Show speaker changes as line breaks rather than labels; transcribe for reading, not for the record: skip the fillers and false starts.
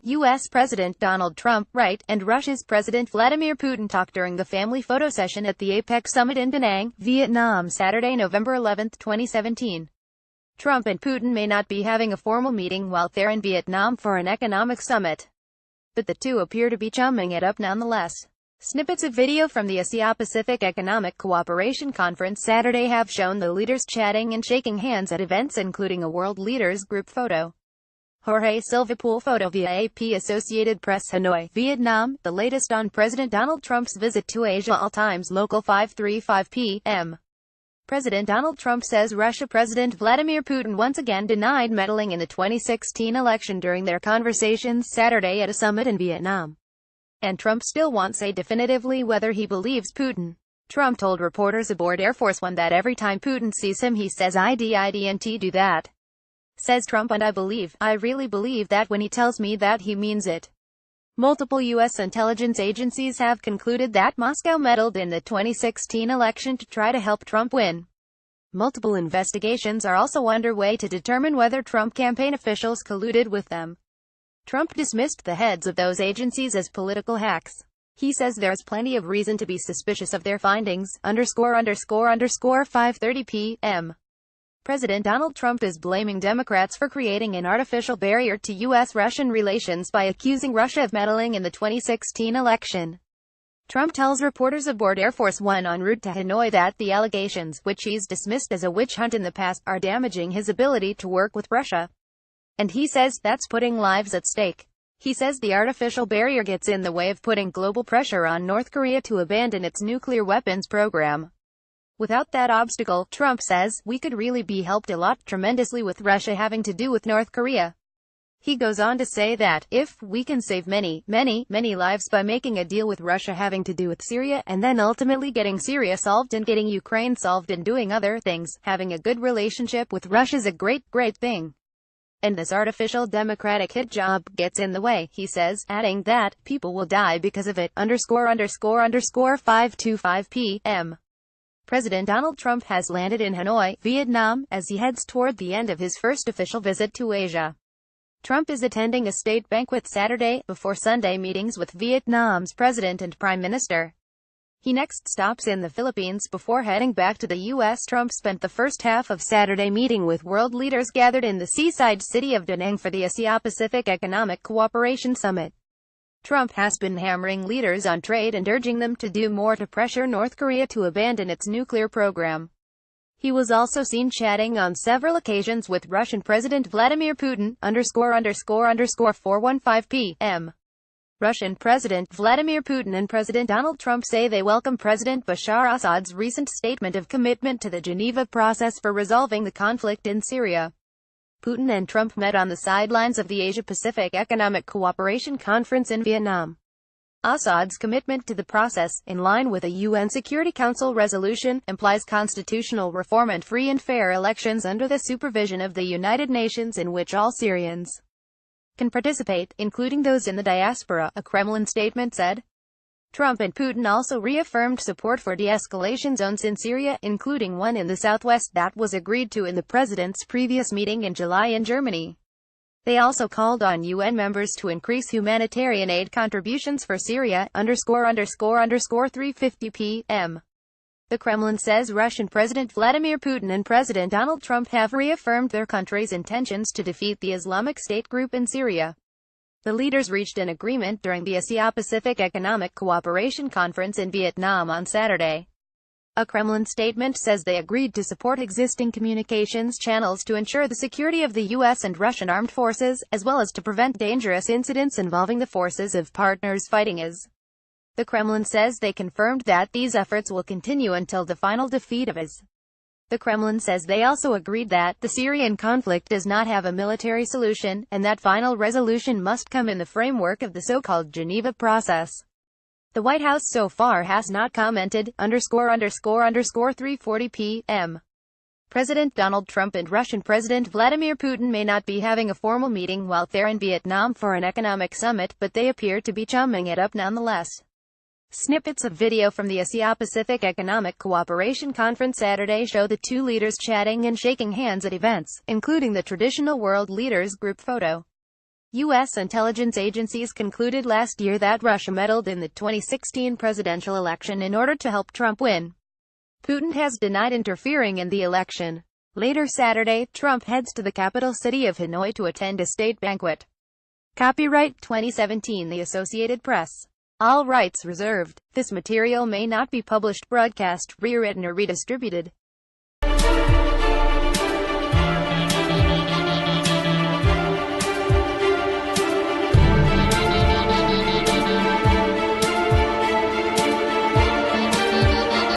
U.S. President Donald Trump, right, and Russia's President Vladimir Putin talked during the family photo session at the APEC summit in Da Nang, Vietnam, Saturday, November 11, 2017. Trump and Putin may not be having a formal meeting while they're in Vietnam for an economic summit, but the two appear to be chumming it up nonetheless. Snippets of video from the Asia-Pacific Economic Cooperation Conference Saturday have shown the leaders chatting and shaking hands at events including a World Leaders Group photo. Jorge Silva pool photo via AP Associated Press. Hanoi, Vietnam, the latest on President Donald Trump's visit to Asia. All times local 5:35 p.m. President Donald Trump says Russia President Vladimir Putin once again denied meddling in the 2016 election during their conversations Saturday at a summit in Vietnam. And Trump still won't say definitively whether he believes Putin. Trump told reporters aboard Air Force One that every time Putin sees him he says I didn't do that. Says Trump, and I really believe that when he tells me that he means it. Multiple U.S. intelligence agencies have concluded that Moscow meddled in the 2016 election to try to help Trump win. Multiple investigations are also underway to determine whether Trump campaign officials colluded with them. Trump dismissed the heads of those agencies as political hacks. He says there's plenty of reason to be suspicious of their findings. 5:30 p.m. President Donald Trump is blaming Democrats for creating an artificial barrier to U.S.-Russian relations by accusing Russia of meddling in the 2016 election. Trump tells reporters aboard Air Force One en route to Hanoi that the allegations, which he's dismissed as a witch hunt in the past, are damaging his ability to work with Russia. And he says that's putting lives at stake. He says the artificial barrier gets in the way of putting global pressure on North Korea to abandon its nuclear weapons program. Without that obstacle, Trump says, we could really be helped a lot tremendously with Russia having to do with North Korea. He goes on to say that, if we can save many lives by making a deal with Russia having to do with Syria, and then ultimately getting Syria solved and getting Ukraine solved and doing other things, having a good relationship with Russia's a great thing. And this artificial democratic hit job gets in the way, he says, adding that, people will die because of it. 5:25 p.m. President Donald Trump has landed in Hanoi, Vietnam, as he heads toward the end of his first official visit to Asia. Trump is attending a state banquet Saturday, before Sunday meetings with Vietnam's president and prime minister. He next stops in the Philippines before heading back to the U.S. Trump spent the first half of Saturday meeting with world leaders gathered in the seaside city of Da Nang for the Asia-Pacific Economic Cooperation Summit. Trump has been hammering leaders on trade and urging them to do more to pressure North Korea to abandon its nuclear program. He was also seen chatting on several occasions with Russian President Vladimir Putin. 4:15 p.m. Russian President Vladimir Putin and President Donald Trump say they welcome President Bashar Assad's recent statement of commitment to the Geneva process for resolving the conflict in Syria. Putin and Trump met on the sidelines of the Asia-Pacific Economic Cooperation Conference in Vietnam. Assad's commitment to the process, in line with a UN Security Council resolution, implies constitutional reform and free and fair elections under the supervision of the United Nations in which all Syrians can participate, including those in the diaspora, a Kremlin statement said. Trump and Putin also reaffirmed support for de-escalation zones in Syria, including one in the southwest that was agreed to in the president's previous meeting in July in Germany. They also called on UN members to increase humanitarian aid contributions for Syria. 3:50 p.m. The Kremlin says Russian President Vladimir Putin and President Donald Trump have reaffirmed their country's intentions to defeat the Islamic State group in Syria. The leaders reached an agreement during the Asia-Pacific Economic Cooperation Conference in Vietnam on Saturday. A Kremlin statement says they agreed to support existing communications channels to ensure the security of the U.S. and Russian armed forces, as well as to prevent dangerous incidents involving the forces of partners fighting as. The Kremlin says they confirmed that these efforts will continue until the final defeat of IS. The Kremlin says they also agreed that the Syrian conflict does not have a military solution, and that final resolution must come in the framework of the so-called Geneva process. The White House so far has not commented. 3:40 p.m. President Donald Trump and Russian President Vladimir Putin may not be having a formal meeting while they're in Vietnam for an economic summit, but they appear to be chumming it up nonetheless. Snippets of video from the Asia-Pacific Economic Cooperation Conference Saturday show the two leaders chatting and shaking hands at events, including the traditional World Leaders Group photo. U.S. intelligence agencies concluded last year that Russia meddled in the 2016 presidential election in order to help Trump win. Putin has denied interfering in the election. Later Saturday, Trump heads to the capital city of Hanoi to attend a state banquet. Copyright 2017 The Associated Press. All rights reserved. This material may not be published, broadcast, rewritten or redistributed.